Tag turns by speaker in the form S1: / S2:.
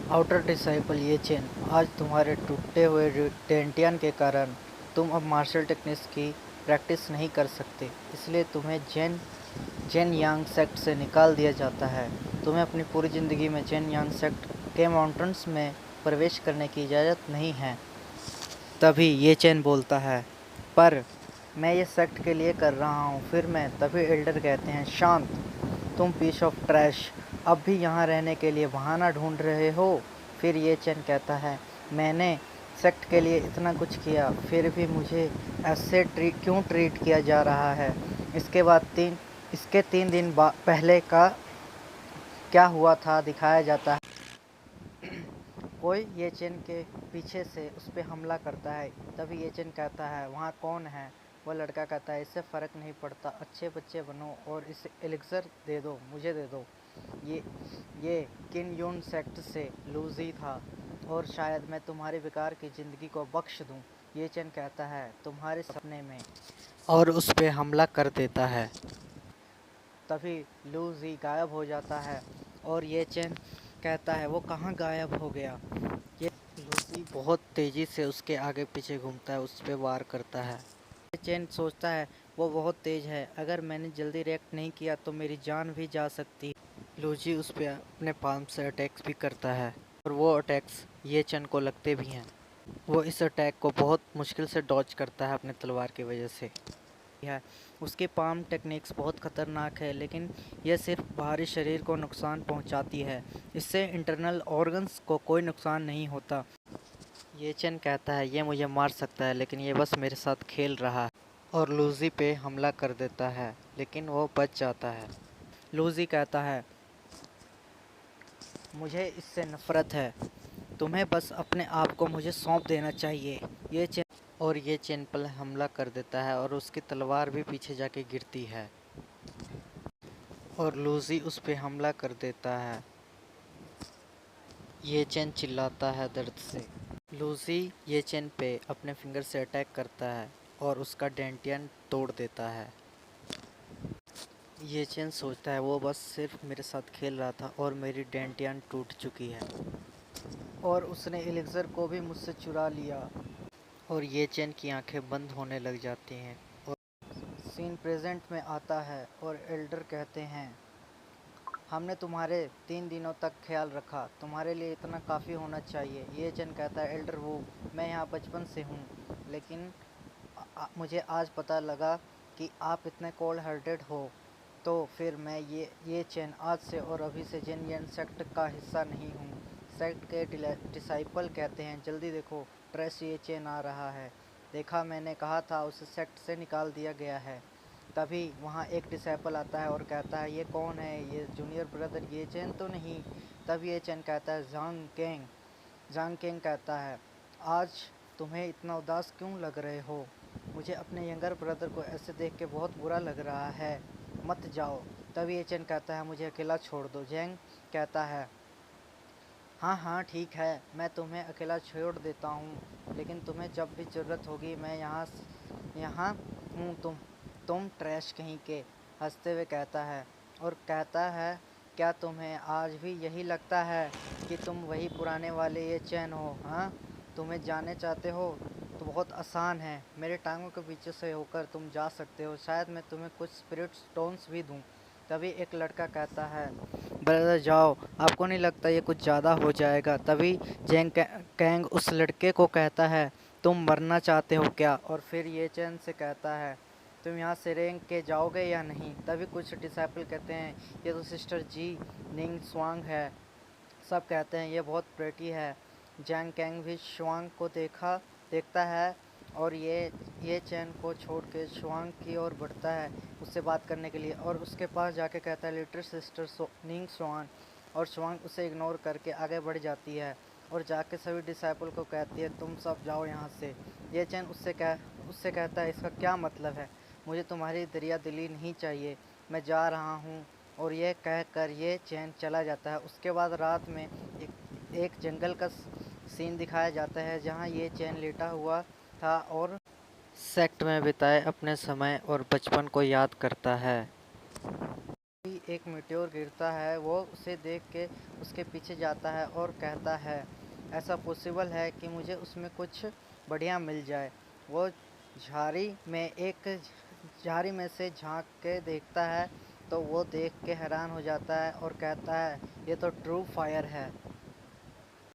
S1: Outer disciple ये chain, आज तुम्हारे टूटे हुए डेंटियन के कारण तुम अब मार्शल टेक्निक्स की प्रैक्टिस नहीं कर सकते, इसलिए तुम्हें जेन यांग सेक्ट से निकाल दिया जाता है। तुम्हें अपनी पूरी ज़िंदगी में जेन यांग सेक्ट के माउंटेन्स में प्रवेश करने की इजाज़त नहीं है। तभी ये चेन बोलता है, पर मैं ये सेक्ट के लिए कर रहा हूँ। फिर मैं तभी एल्डर कहते हैं, शांत, तुम पीस ऑफ ट्रैश, अब भी यहाँ रहने के लिए बहाना ढूंढ रहे हो। फिर ये चेन कहता है, मैंने सेक्ट के लिए इतना कुछ किया, फिर भी मुझे ऐसे क्यों ट्रीट किया जा रहा है। इसके 3 दिन पहले का क्या हुआ था दिखाया जाता है। कोई ये चेन के पीछे से उस पर हमला करता है। तभी ये चेन कहता है, वहाँ कौन है। वह लड़का कहता है, इससे फ़र्क नहीं पड़ता, अच्छे बच्चे बनो और इसे एलिक्सर दे दो, मुझे दे दो। ये किन यून सेक्ट से लूजी था और शायद मैं तुम्हारी बेकार की ज़िंदगी को बख्श दूँ। ये चेन कहता है, तुम्हारे सपने में, और उस पर हमला कर देता है। तभी लूजी गायब हो जाता है और ये चेन कहता है, वो कहाँ गायब हो गया। ये लूसी बहुत तेज़ी से उसके आगे पीछे घूमता है, उस पर वार करता है। ये चेन सोचता है, वो बहुत तेज़ है, अगर मैंने जल्दी रिएक्ट नहीं किया तो मेरी जान भी जा सकती। लूजी उस पर अपने पाम से अटैक्स भी करता है और वो अटैक्स ये चेन को लगते भी हैं। वो इस अटैक को बहुत मुश्किल से डॉज करता है अपने तलवार की वजह से। है उसकी पाम टेक्निक्स बहुत ख़तरनाक है, लेकिन यह सिर्फ बाहरी शरीर को नुकसान पहुंचाती है, इससे इंटरनल ऑर्गन्स को कोई नुकसान नहीं होता। ये चेन कहता है, ये मुझे मार सकता है, लेकिन ये बस मेरे साथ खेल रहा है, और लूजी पे हमला कर देता है, लेकिन वो बच जाता है। लूजी कहता है, मुझे इससे नफ़रत है, तुम्हें बस अपने आप को मुझे सौंप देना चाहिए। ये चेन पर हमला कर देता है और उसकी तलवार भी पीछे जाके गिरती है और लूजी उस पे हमला कर देता है। ये चेन चिल्लाता है दर्द से। लूजी ये चेन पे अपने फिंगर से अटैक करता है और उसका डेंटियन तोड़ देता है। ये चेन सोचता है, वो बस सिर्फ मेरे साथ खेल रहा था और मेरी डेंटियन टूट चुकी है और उसने एलिक्सर को भी मुझसे चुरा लिया। और ये चेन की आंखें बंद होने लग जाती हैं और सीन प्रेजेंट में आता है और एल्डर कहते हैं, हमने तुम्हारे 3 दिनों तक ख्याल रखा, तुम्हारे लिए इतना काफ़ी होना चाहिए। ये चेन कहता है, एल्डर वो, मैं यहाँ बचपन से हूँ, लेकिन मुझे आज पता लगा कि आप इतने कोल्ड हार्टेड हो। तो फिर मैं ये चेन आज से और अभी से जेनियन सेक्ट का हिस्सा नहीं हूँ। सेक्ट के डिसाइपल कहते हैं, जल्दी देखो, ट्रेस ये चेन आ रहा है। देखा, मैंने कहा था, उसे सेक्ट से निकाल दिया गया है। तभी वहाँ एक डिसाइपल आता है और कहता है, ये कौन है, ये जूनियर ब्रदर ये चेन तो नहीं। तभी ये चेन कहता है, जांग केंग कहता है, आज तुम्हें इतना उदास क्यों लग रहे हो। मुझे अपने यंगर ब्रदर को ऐसे देख के बहुत बुरा लग रहा है, मत जाओ। तभी ये चेन कहता है, मुझे अकेला छोड़ दो। जैंग कहता है, हाँ हाँ ठीक है, मैं तुम्हें अकेला छोड़ देता हूँ, लेकिन तुम्हें जब भी ज़रूरत होगी मैं यहाँ हूँ। तुम ट्रैश कहीं के, हंसते हुए कहता है, और कहता है, क्या तुम्हें आज भी यही लगता है कि तुम वही पुराने वाले ये चैन हो। हाँ, तुम्हें जाने चाहते हो तो बहुत आसान है, मेरे टांगों के पीछे से होकर तुम जा सकते हो, शायद मैं तुम्हें कुछ स्पिरिट स्टोन्स भी दूँ। तभी एक लड़का कहता है, ब्रदर जाओ, आपको नहीं लगता ये कुछ ज़्यादा हो जाएगा। तभी कैंग उस लड़के को कहता है, तुम मरना चाहते हो क्या। और फिर ये चैन से कहता है, तुम यहाँ से रेंग के जाओगे या नहीं। तभी कुछ डिसाइपल कहते हैं, ये तो सिस्टर जी निंग स्वांग है। सब कहते हैं, ये बहुत प्रेटी है। जैंग कैंग भी शुआंग को देखता है और ये चैन को छोड़ के शुआंग की ओर बढ़ता है उससे बात करने के लिए, और उसके पास जाके कहता है, लिटिल सिस्टर निंग स्वान। और शुआंग उसे इग्नोर करके आगे बढ़ जाती है और जाके सभी डिसाइपल को कहती है, तुम सब जाओ यहाँ से। ये चैन उससे कहता है, इसका क्या मतलब है, मुझे तुम्हारी दरिया दिली नहीं चाहिए, मैं जा रहा हूँ। और ये कहकर ये चैन चला जाता है। उसके बाद रात में एक जंगल का सीन दिखाया जाता है जहाँ ये चैन लेटा हुआ था और सेक्ट में बिताए अपने समय और बचपन को याद करता है। एक मीटियोर गिरता है। वो उसे देख के उसके पीछे जाता है और कहता है ऐसा पॉसिबल है कि मुझे उसमें कुछ बढ़िया मिल जाए। वो झाड़ी में से झांक के देखता है तो वो देख के हैरान हो जाता है और कहता है ये तो ट्रू फायर है।